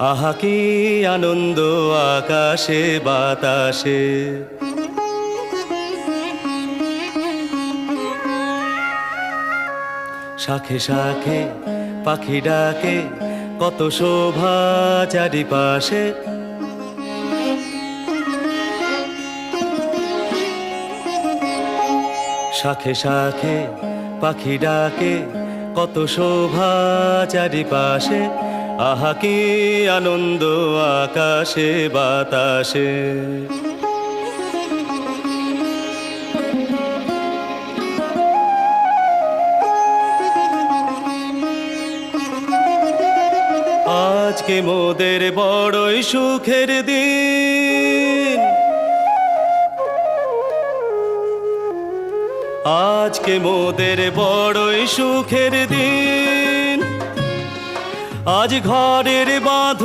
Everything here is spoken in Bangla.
আহা কি আনন্দ আকাশে বাতাসে, শাখে শাখে পাখি ডাকে, কত শোভা চারিপাশে। শাখে শাখে পাখি ডাকে, কত শোভা চারিপাশে। আহা কি আনন্দ আকাশে বাতাসে। আজকে মোদের বড়ই সুখের দিন, আজকে মোদের বড়ই সুখের দিন। আজ ঘরের বাঁধন